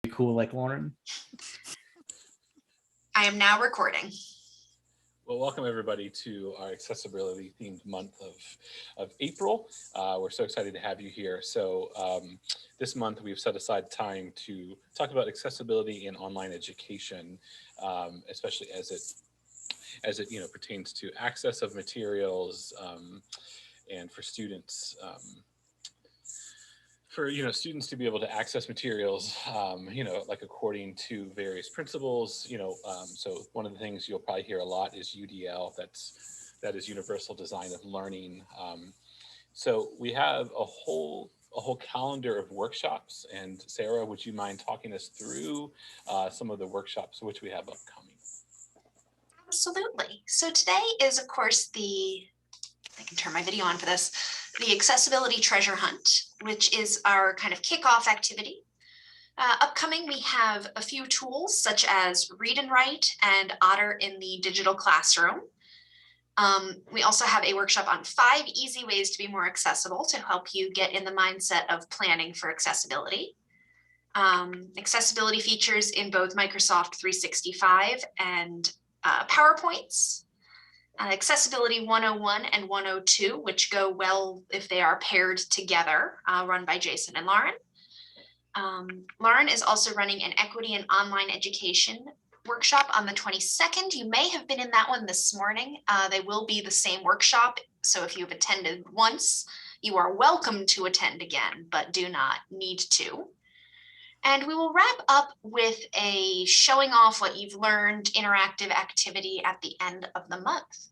Cool like Lauren. I am now recording. Well, welcome everybody to our accessibility themed month of April. We're so excited to have you here. So this month we've set aside time to talk about accessibility in online education, especially as it pertains to access of materials and for students. For students to be able to access materials, like according to various principles. So one of the things you'll probably hear a lot is UDL. That is Universal Design of Learning. So we have a whole calendar of workshops. And Sarah, would you mind talking us through some of the workshops which we have upcoming? Absolutely. So today is, of course, I can turn my video on for this, the Accessibility Treasure Hunt, which is our kind of kickoff activity. Upcoming, we have a few tools such as Read and Write and Otter in the digital classroom. We also have a workshop on 5 easy ways to be more accessible to help you get in the mindset of planning for accessibility. Accessibility features in both Microsoft 365 and PowerPoints. Accessibility 101 and 102, which go well if they are paired together, run by Jason and Lauren. Lauren is also running an equity and online education workshop on the 22nd. You may have been in that one this morning. They will be the same workshop. So if you've attended once, you are welcome to attend again, but do not need to. And we will wrap up with a showing off what you've learned interactive activity at the end of the month.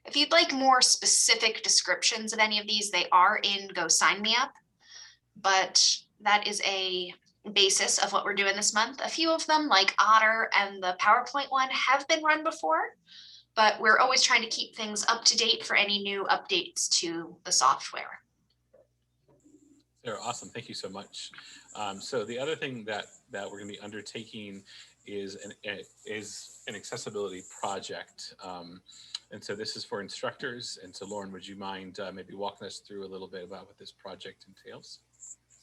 If you'd like more specific descriptions of any of these, they are in Go Sign Me Up, but that is a basis of what we're doing this month. A few of them, like Otter and the PowerPoint one, have been run before, but we're always trying to keep things up to date for any new updates to the software. Sarah, awesome. Thank you so much. So the other thing that we're going to be undertaking is an accessibility project. And so this is for instructors. And so Lauren, would you mind maybe walking us through a little bit about what this project entails?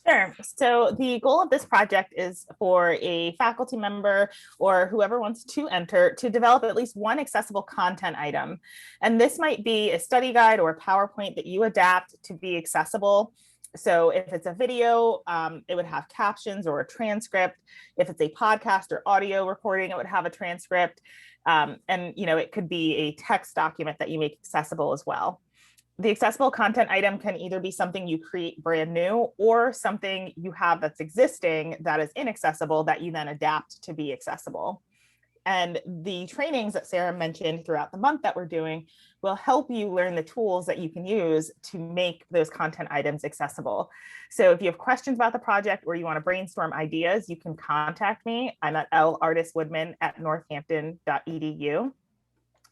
Sure. So the goal of this project is for a faculty member or whoever wants to enter to develop at least one accessible content item. And this might be a study guide or a PowerPoint that you adapt to be accessible. So if it's a video, it would have captions or a transcript. If it's a podcast or audio recording, it would have a transcript. And it could be a text document that you make accessible as well. The accessible content item can either be something you create brand new or something you have that's existing that is inaccessible that you then adapt to be accessible. And the trainings that Sarah mentioned throughout the month that we're doing will help you learn the tools that you can use to make those content items accessible. So if you have questions about the project or you want to brainstorm ideas, you can contact me. I'm at lartistwoodman@northampton.edu.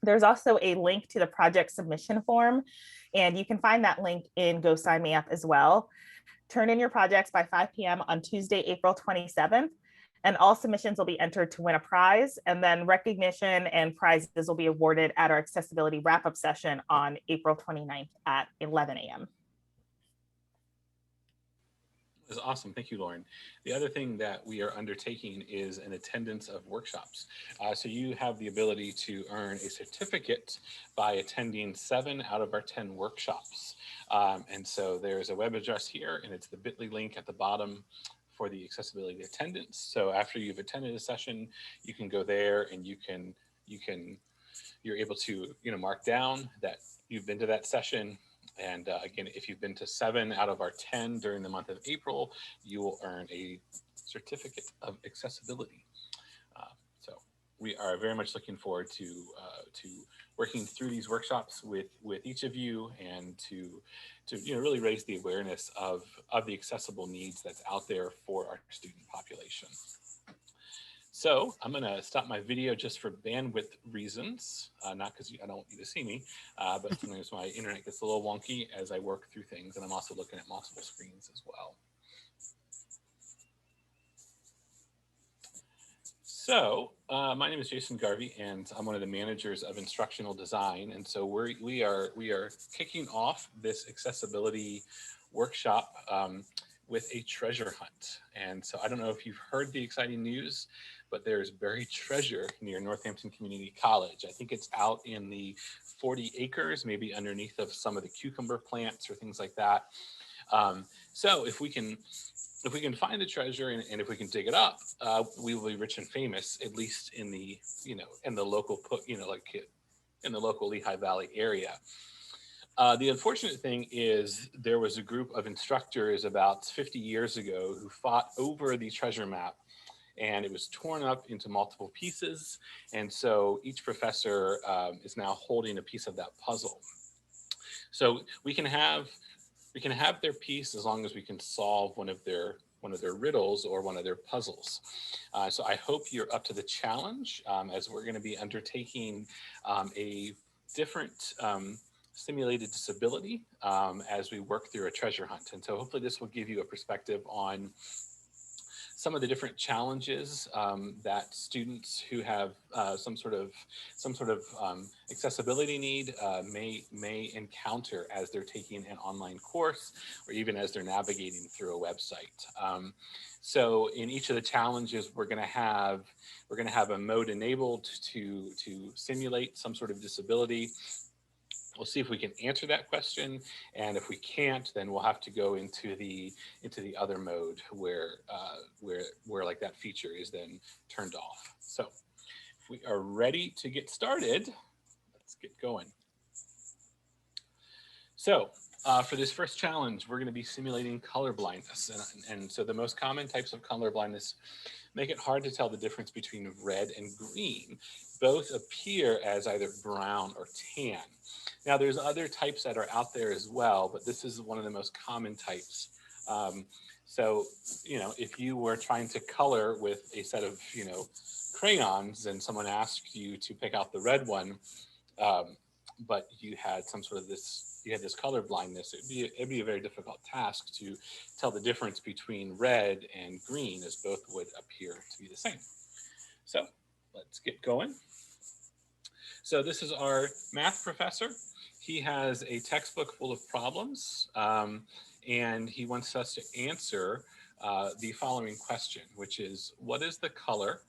There's also a link to the project submission form, and you can find that link in Go Sign Me Up as well. Turn in your projects by 5 p.m. on Tuesday, April 27th. And all submissions will be entered to win a prize, and then recognition and prizes will be awarded at our accessibility wrap-up session on April 29th at 11 a.m. That's awesome. Thank you, Lauren. The other thing that we are undertaking is an attendance of workshops. So you have the ability to earn a certificate by attending 7 out of our 10 workshops. And so there's a web address here, and it's the bit.ly link at the bottom for the accessibility attendance. So after you've attended a session, you can go there and you're able to mark down that you've been to that session. And again, if you've been to 7 out of our 10 during the month of April, you will earn a certificate of accessibility. So we are very much looking forward to working through these workshops with each of you, and to really raise the awareness of the accessible needs that's out there for our student population. So I'm going to stop my video just for bandwidth reasons, not because I don't want you to see me, but sometimes my internet gets a little wonky as I work through things, and I'm also looking at multiple screens as well. So my name is Jason Garvey, and I'm one of the managers of instructional design. And so we are kicking off this accessibility workshop with a treasure hunt. And so I don't know if you've heard the exciting news, but there's buried treasure near Northampton Community College. I think it's out in the 40 acres, maybe underneath of some of the cucumber plants or things like that. So if we can find the treasure and if we can dig it up, we will be rich and famous, at least in the, in the local, like in the local Lehigh Valley area. The unfortunate thing is there was a group of instructors about 50 years ago who fought over the treasure map, and it was torn up into multiple pieces. And so each professor is now holding a piece of that puzzle. So we can have their piece as long as we can solve one of their riddles or one of their puzzles. So I hope you're up to the challenge, as we're going to be undertaking a different simulated disability as we work through a treasure hunt. And so hopefully this will give you a perspective on some of the different challenges that students who have some sort of accessibility need may encounter as they're taking an online course or even as they're navigating through a website. So in each of the challenges, we're going to have a mode enabled to simulate some sort of disability. We'll see if we can answer that question, and if we can't, then we'll have to go into the other mode where like that feature is then turned off. So if we are ready to get started, let's get going. So for this first challenge, we're going to be simulating color blindness, and so the most common types of color blindness make it hard to tell the difference between red and green. Both appear as either brown or tan. Now, there's other types that are out there as well, but this is one of the most common types. So, if you were trying to color with a set of, crayons and someone asked you to pick out the red one, but you had this color blindness, it'd be a very difficult task to tell the difference between red and green, as both would appear to be the same. So let's get going. So this is our math professor. He has a textbook full of problems, and he wants us to answer the following question, which is, what is the color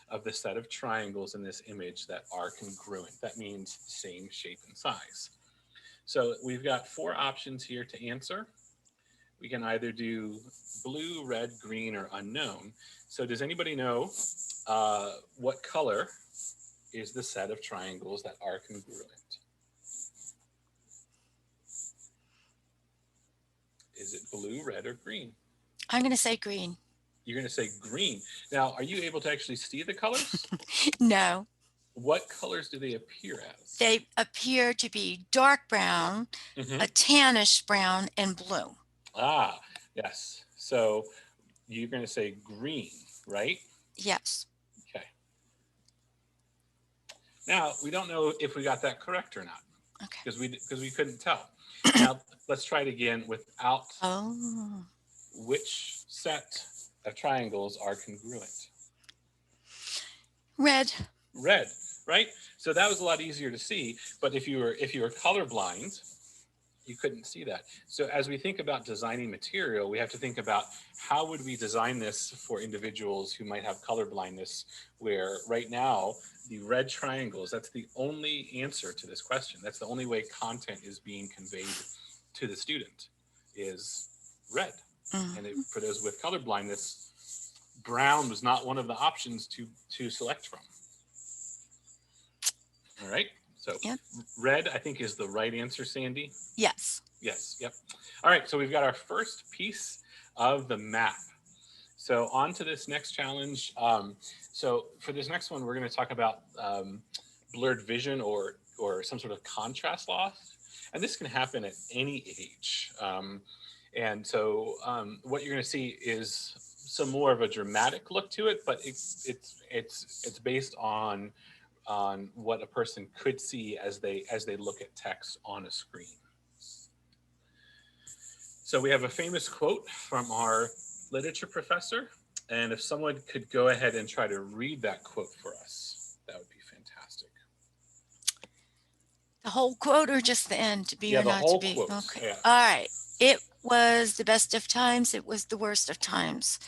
of the set of triangles in this image that are congruent? That means same shape and size. So we've got 4 options here to answer. We can either do blue, red, green, or unknown. So does anybody know what color is the set of triangles that are congruent? Is it blue, red, or green? I'm going to say green. You're going to say green. Now, are you able to actually see the colors? No. What colors do they appear as? They appear to be dark brown, a tannish brown, and blue. Ah, yes. So you're going to say green, right? Yes. Okay. Now, we don't know if we got that correct or not. Okay. Because we couldn't tell. Now, let's try it again without which set of triangles are congruent. Red. Red, right? So that was a lot easier to see, but if you were colorblind, you couldn't see that. So as we think about designing material, we have to think about how would we design this for individuals who might have color blindness, where right now the red triangles, that's the only answer to this question. That's the only way content is being conveyed to the student is red. And for those with color blindness, brown was not one of the options to select from. All right. So red, I think, is the right answer, Sandy. Yes. Yes. Yep. All right. So we've got our first piece of the map. So on to this next challenge. So for this next one, we're going to talk about blurred vision or some sort of contrast loss. And this can happen at any age. And so what you're going to see is some more of a dramatic look to it, but it's based on what a person could see as they look at text on a screen. So we have a famous quote from our literature professor, and if someone could go ahead and try to read that quote for us, that would be fantastic. The whole quote or just the end, to be or not to be? Quote. Okay. Yeah. All right. It was the best of times. It was the worst of times.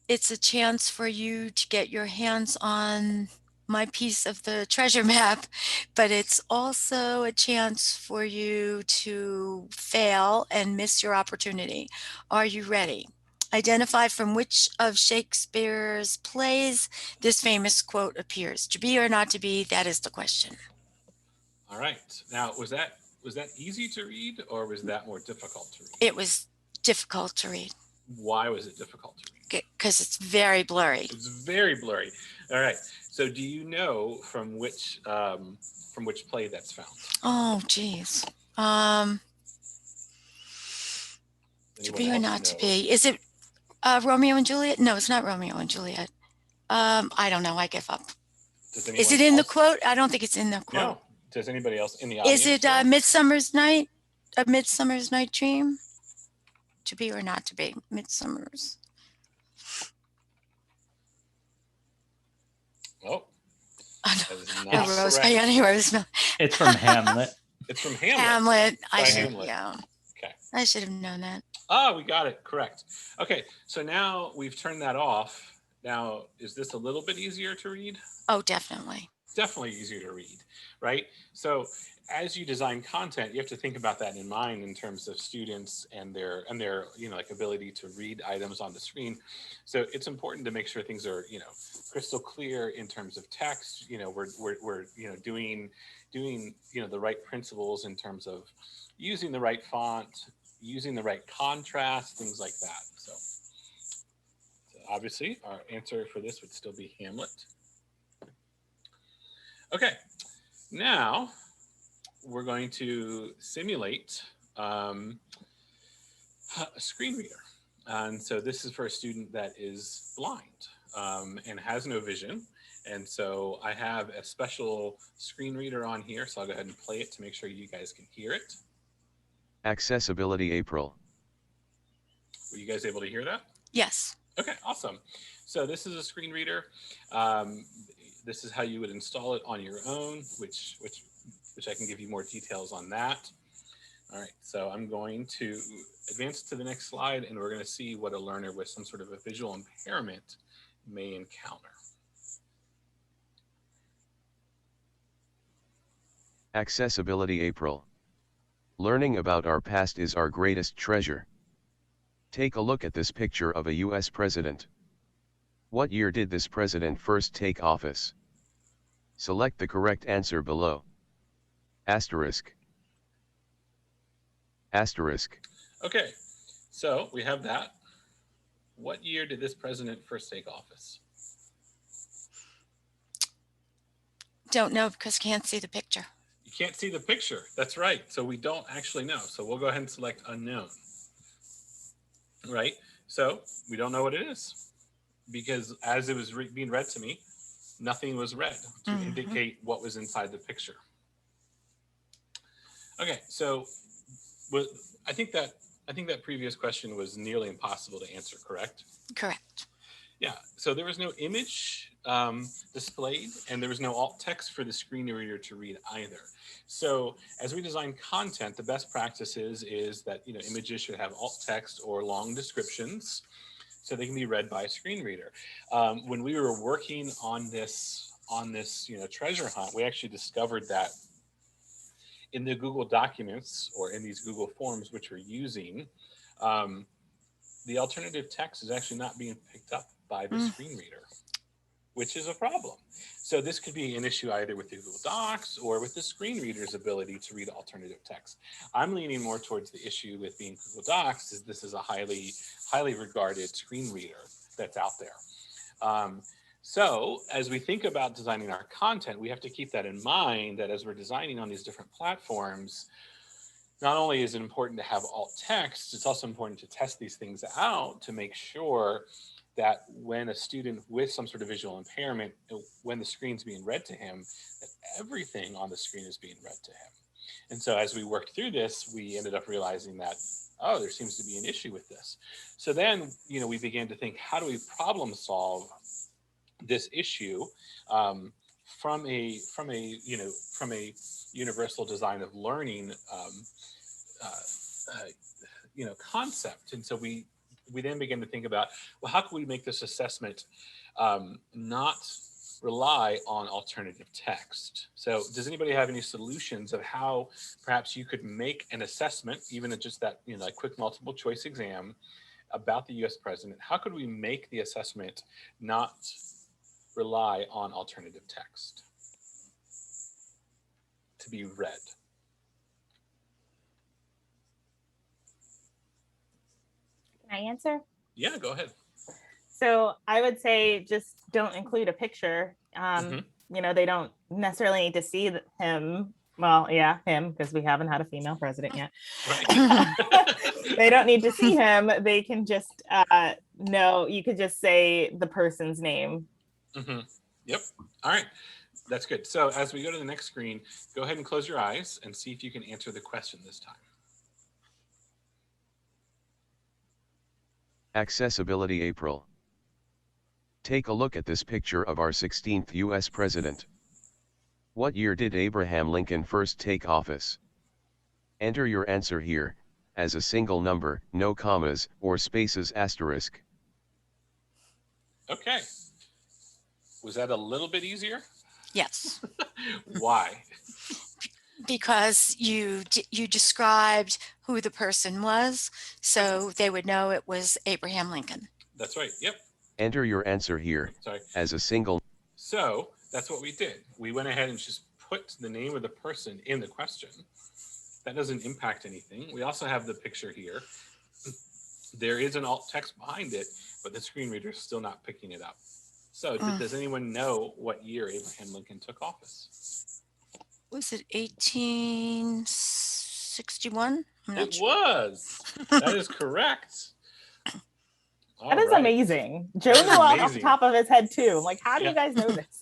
It's a chance for you to get your hands on my piece of the treasure map, but it's also a chance for you to fail and miss your opportunity. Are you ready? Identify from which of Shakespeare's plays this famous quote appears. To be or not to be, that is the question. All right. Now, was that easy to read, or was that more difficult to read? It was difficult to read Why was it difficult to read? because it's very blurry. It's very blurry. All right. So, do you know from which play that's found? Oh, geez. To Anyone be or else not to know? be. Is it Romeo and Juliet? No, it's not Romeo and Juliet. I don't know. I give up. Does Is anyone it in the else? quote? I don't think it's in the quote. No. Does anybody else in the audience? Is it know? Midsummer's Night? A Midsummer's Night Dream? To be or not to be? Midsummer's. Oh, that is not A rose by correct. any rose. It's from Hamlet. It's from Hamlet. Hamlet. By I should. Hamlet. Yeah. Okay. I should have known that. Ah, we got it. Correct. Okay. So now we've turned that off. Now, is this a little bit easier to read? Oh, definitely. Definitely easier to read, right? So as you design content, you have to think about that in mind in terms of students and their like ability to read items on the screen. So it's important to make sure things are crystal clear in terms of text. We're doing the right principles in terms of using the right font, using the right contrast, things like that. So obviously our answer for this would still be Hamlet. Okay, now we're going to simulate a screen reader. And so this is for a student that is blind and has no vision. And so I have a special screen reader on here. So I'll go ahead and play it to make sure you guys can hear it. Accessibility April. Were you guys able to hear that? Yes. Okay, awesome. So this is a screen reader. This is how you would install it on your own, which I can give you more details on that. All right, so I'm going to advance to the next slide, and we're going to see what a learner with some sort of a visual impairment may encounter. Accessibility April. Learning about our past is our greatest treasure. Take a look at this picture of a U.S. president. What year did this president first take office? Select the correct answer below. Asterisk. Asterisk. Okay, so we have that. What year did this president first take office? Don't know because can't see the picture. You can't see the picture. That's right. So we don't actually know. So we'll go ahead and select unknown. Right? So we don't know what it is because as it was being read to me, nothing was read to indicate what was inside the picture. Okay, so I think that previous question was nearly impossible to answer, correct? Correct. Yeah, so there was no image displayed, and there was no alt text for the screen reader to read either. So as we design content, the best practice is that images should have alt text or long descriptions, so they can be read by a screen reader. When we were working on this treasure hunt, we actually discovered that in the Google Documents or in these Google Forms which we're using, the alternative text is actually not being picked up by the screen reader, which is a problem. So this could be an issue either with the Google Docs or with the screen reader's ability to read alternative text. I'm leaning more towards the issue with being Google Docs, is this is a highly regarded screen reader that's out there. So as we think about designing our content, we have to keep that in mind, that as we're designing on these different platforms, not only is it important to have alt text, it's also important to test these things out to make sure that when a student with some sort of visual impairment, when the screen's being read to him, that everything on the screen is being read to him. And so as we worked through this, we ended up realizing that, oh, there seems to be an issue with this. So then, we began to think, how do we problem solve this issue from a universal design of learning concept. And so we then begin to think about, well, how can we make this assessment not rely on alternative text? So does anybody have any solutions of how perhaps you could make an assessment, even at just that, like quick multiple choice exam about the US president? How could we make the assessment not rely on alternative text to be read? Can I answer? Yeah, go ahead. So I would say just don't include a picture. They don't necessarily need to see him. Well, yeah, him, because we haven't had a female president yet. Right. They don't need to see him. They can just know. You could just say the person's name. Yep. All right. That's good. So as we go to the next screen, go ahead and close your eyes and see if you can answer the question this time. Accessibility April. Take a look at this picture of our 16th U.S. President. What year did Abraham Lincoln first take office? Enter your answer here, as a single number, no commas, or spaces asterisk. Okay. Was that a little bit easier? Yes. Why? Because you described who the person was, so they would know it was Abraham Lincoln. That's right. Yep. Enter your answer here, as a single. So that's what we did. We went ahead and just put the name of the person in the question. That doesn't impact anything. We also have the picture here. There is an alt text behind it, but the screen reader is still not picking it up. So does anyone know what year Abraham Lincoln took office? Was it 1861? It was. That is correct. That is amazing. Joe knew off the top of his head too. I'm like, how do you guys know this?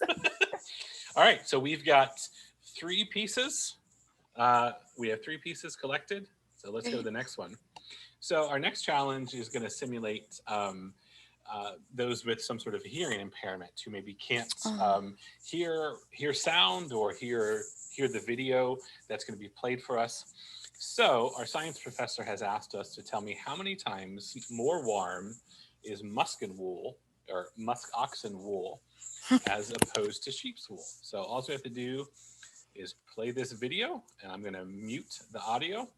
All right, so we've got 3 pieces. We have 3 pieces collected. So let's go to the next one. So our next challenge is going to simulate those with some sort of hearing impairment who maybe can't hear sound or hear the video that's going to be played for us. So our science professor has asked us to tell me how many times more warm is muskin wool or musk oxen wool as opposed to sheep's wool. So all we have to do is play this video, and I'm going to mute the audio.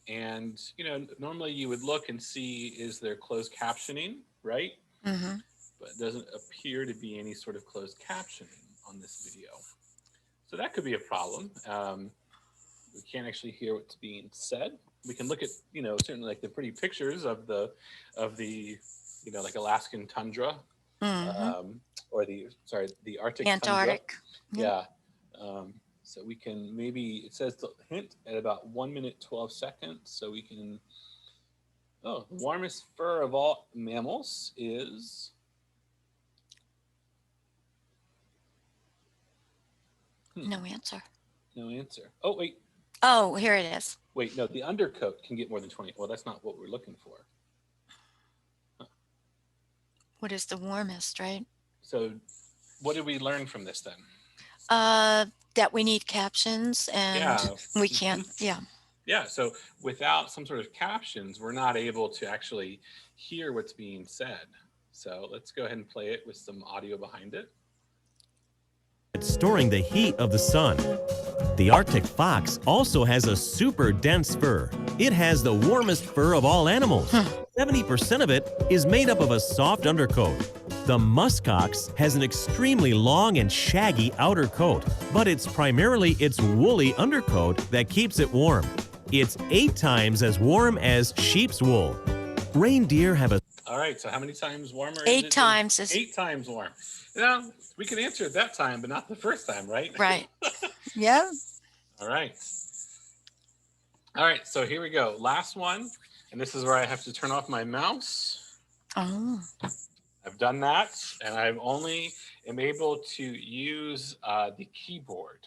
And, normally you would look and see, is there closed captioning, right? Mm-hmm. But it doesn't appear to be any sort of closed captioning on this video. So that could be a problem. We can't actually hear what's being said. We can look at, certainly like the pretty pictures of the like Alaskan tundra, or the Arctic Antarctic. Tundra. Yeah. So we can maybe, it says the hint at about 1 minute, 12 seconds. So we can, the warmest fur of all mammals is. No answer. No answer. Oh, wait. Oh, here it is. Wait, no, the undercoat can get more than 20. Well, that's not what we're looking for. Huh. What is the warmest, right? So what did we learn from this then? That we need captions and we can't, Yeah, so without some sort of captions, we're not able to actually hear what's being said. So let's go ahead and play it with some audio behind it. It's storing the heat of the sun. The Arctic fox also has a super dense fur. It has the warmest fur of all animals. 70% of it is made up of a soft undercoat. The muskox has an extremely long and shaggy outer coat, but it's primarily its woolly undercoat that keeps it warm. It's 8 times as warm as sheep's wool. Reindeer have a... All right, so how many times warmer? 8 times. 8 times warm. Now, we can answer it that time, but not the first time, right? Right. Yeah. All right. All right, so here we go. Last one, and this is where I have to turn off my mouse. Oh. I've done that, and I only am able to use the keyboard.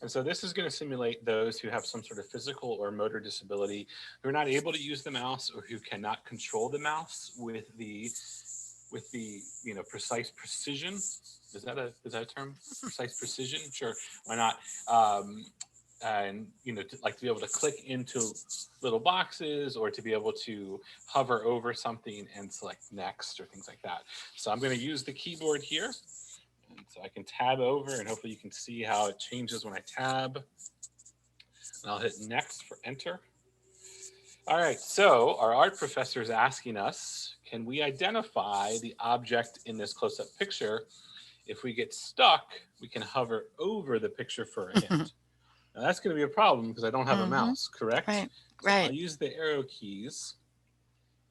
And so this is going to simulate those who have some sort of physical or motor disability, who are not able to use the mouse or who cannot control the mouse with the precise precision. Is that a term? Precise precision? Sure, why not? and to be able to click into little boxes, or to be able to hover over something and select next or things like that. So I'm going to use the keyboard here, and so I can tab over, and hopefully you can see how it changes when I tab. And I'll hit next for enter. All right, so our art professor is asking us, can we identify the object in this close-up picture? If we get stuck, we can hover over the picture for a hint. Now that's going to be a problem because I don't have a mouse, correct? Right, So right. I'll use the arrow keys,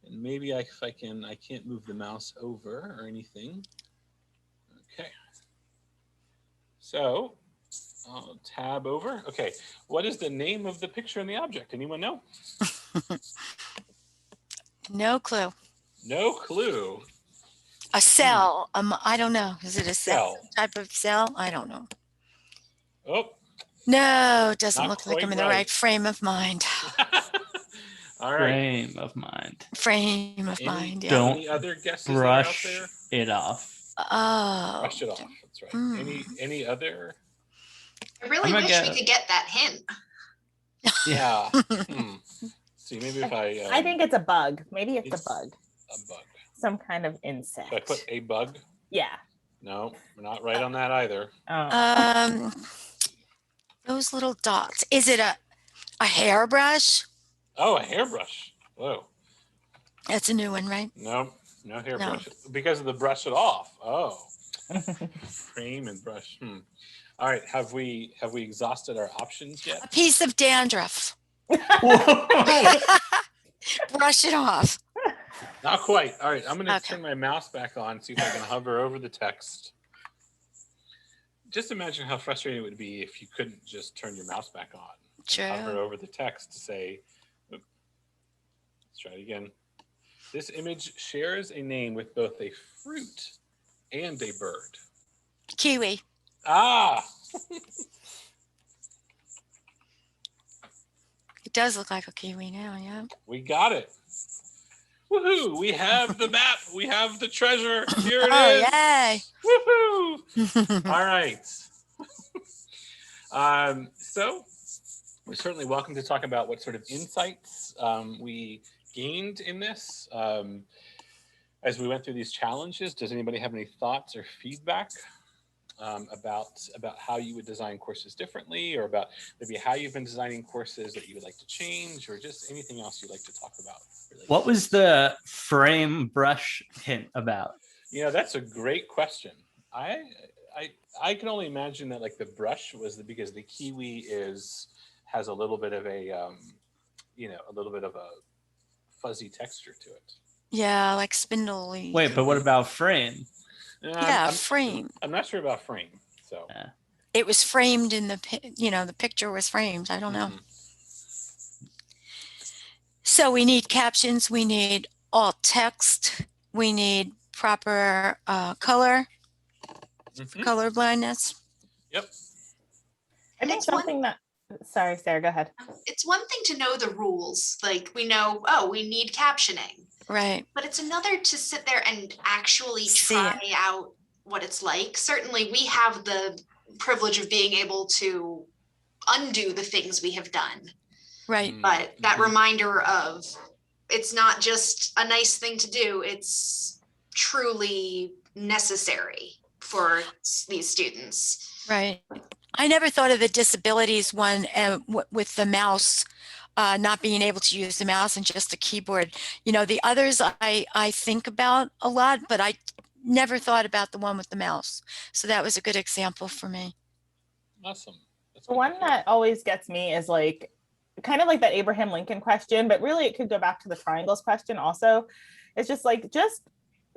and maybe I can't move the mouse over or anything. Okay. So I'll tab over. Okay, what is the name of the picture in the object? Anyone know? No clue. No clue. A cell. I don't know. Is it a cell? Cell. Type of cell? I don't know. Oh, No, it doesn't not look like I'm quite in the right frame of mind. All right. Frame of mind. Frame of mind. Yeah. Don't Any other guesses that are out Brush there? it off. Oh. Brush it off. That's right. Any other? I really I'm wish gonna we could get that hint. Yeah. See, maybe if I think it's a bug. Maybe it's a bug. A bug. Some kind of insect. Should I put a bug? Yeah. No, we're not right on that either. Oh. Those little dots. Is it a hairbrush? Oh, a hairbrush. Whoa. That's a new one, right? No hairbrush. Because of the brush it off. Oh. Frame and brush. All right. Have we exhausted our options yet? A piece of dandruff. Brush it off. Not quite. All right. I'm going to Okay. turn my mouse back on, see if I can hover over the text. Just imagine how frustrating it would be if you couldn't just turn your mouse back on. True. Hover over the text to say, let's try it again. This image shares a name with both a fruit and a bird. Kiwi. Ah, It does look like a kiwi now, yeah. we got it. Woohoo! We have the map. We have the treasure. Here it Oh, is. yay. Woohoo! All right. So we're certainly welcome to talk about what sort of insights we gained in this as we went through these challenges. Does anybody have any thoughts or feedback about how you would design courses differently, or about maybe how you've been designing courses that you would like to change, or just anything else you'd like to talk about? What was the frame brush hint about? That's a great question. I can only imagine that like the brush was because the kiwi has a little bit of a fuzzy texture to it. Yeah, like spindly. Wait, but what about frame? Yeah, frame. I'm not sure about frame. So It was framed in the picture was framed. I don't know. So we need captions. We need alt text. We need proper color, color blindness. Yep. I think something that, sorry, Sarah, go ahead. It's one thing to know the rules. Like we know, we need captioning. Right. But it's another to sit there and actually try out what it's like. Certainly we have the privilege of being able to undo the things we have done. Right. But that reminder of it's not just a nice thing to do, it's truly necessary for these students. Right. I never thought of the disabilities one with the mouse, not being able to use the mouse and just a keyboard. The others I think about a lot, but I never thought about the one with the mouse. So that was a good example for me. Awesome. The one that always gets me is like kind of like that Abraham Lincoln question, but really it could go back to the triangles question also. It's just like, just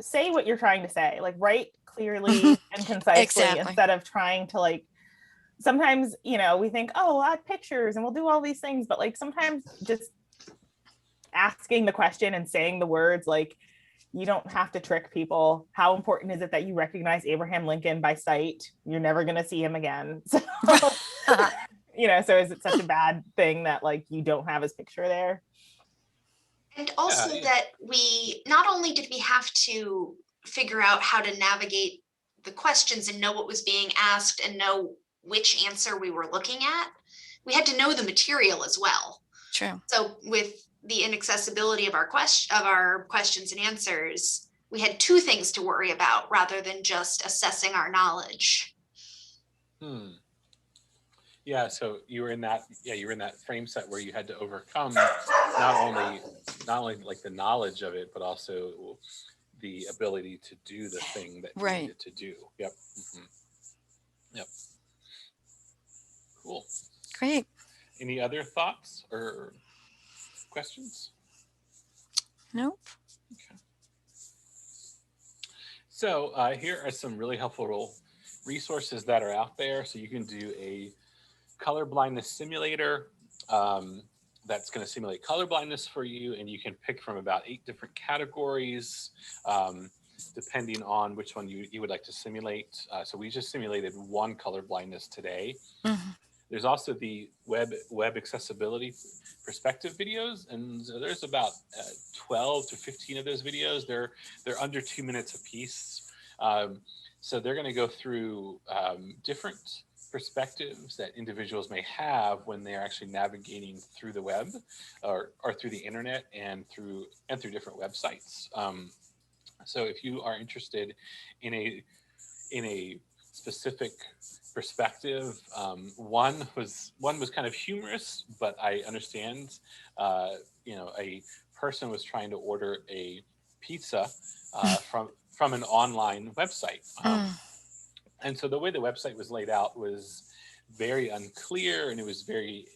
say what you're trying to say, like write clearly and concisely Exactly. instead of trying to like, sometimes, we think, we'll add pictures and we'll do all these things, but like sometimes just asking the question and saying the words, like you don't have to trick people. How important is it that you recognize Abraham Lincoln by sight? You're never going to see him again. So, so is it such a bad thing that like you don't have his picture there? And also that we, not only did we have to figure out how to navigate the questions and know what was being asked and know which answer we were looking at, we had to know the material as well. True. So with the inaccessibility of our questions and answers, we had two things to worry about rather than just assessing our knowledge. Yeah, so you were in that, you were in that frame set where you had to overcome not only like the knowledge of it, but also the ability to do the thing that you Right. needed to do. Yep. Yep. Cool. Great. Any other thoughts or questions? Nope. Okay. So here are some really helpful resources that are out there. So you can do a colorblindness simulator that's going to simulate colorblindness for you, and you can pick from about 8 different categories depending on which one you would like to simulate. So we just simulated one colorblindness today. Mm-hmm. There's also the web accessibility perspective videos, and so there's about 12 to 15 of those videos. They're under 2 minutes a piece. So they're going to go through different perspectives that individuals may have when they're actually navigating through the web or through the internet and through different websites. So if you are interested in a specific perspective, one was kind of humorous, but I understand. A person was trying to order a pizza from an online website. And so the way the website was laid out was very unclear, and it was very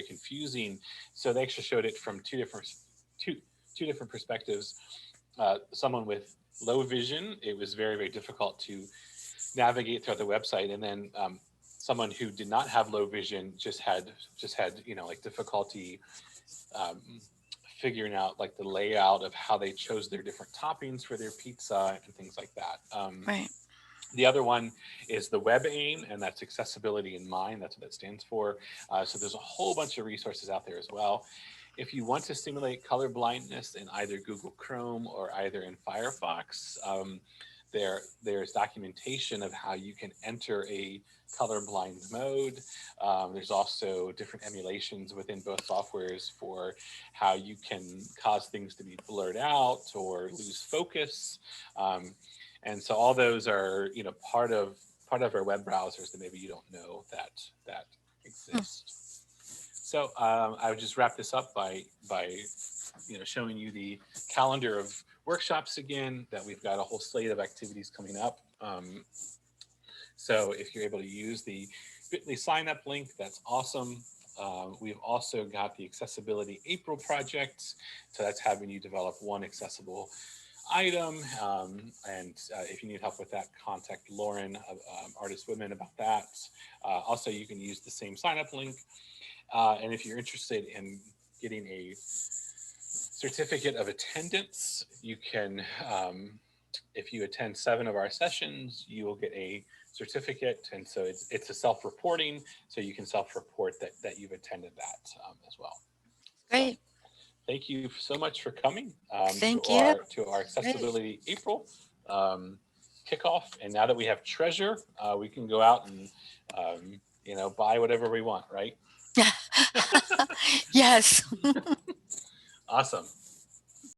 confusing. So they actually showed it from two different perspectives. Someone with low vision, it was very, very difficult to navigate throughout the website, and then someone who did not have low vision just had like difficulty figuring out like the layout of how they chose their different toppings for their pizza and things like that. Right. The other one is the web aim, and that's accessibility in mind. That's what that stands for. So there's a whole bunch of resources out there as well. If you want to simulate color blindness in either Google Chrome or either in Firefox, there's documentation of how you can enter a colorblind mode. There's also different emulations within both softwares for how you can cause things to be blurred out or lose focus. And so all those are, part of our web browsers that maybe you don't know that exist. So I would just wrap this up by showing you the calendar of workshops again, that we've got a whole slate of activities coming up. So if you're able to use the Bitly sign up link, that's awesome. We've also got the Accessibility April project. So that's having you develop one accessible item. And if you need help with that, contact Lauren of Artist Women about that. Also, you can use the same sign up link. And if you're interested in getting a certificate of attendance, you can, if you attend 7 of our sessions, you will get a certificate. And so it's a self-reporting, so you can self-report that you've attended that as well. Great. So, thank you so much for coming Thank you. to our Accessibility April kickoff. And now that we have Treasure, we can go out and buy whatever we want, right? Yes. Awesome.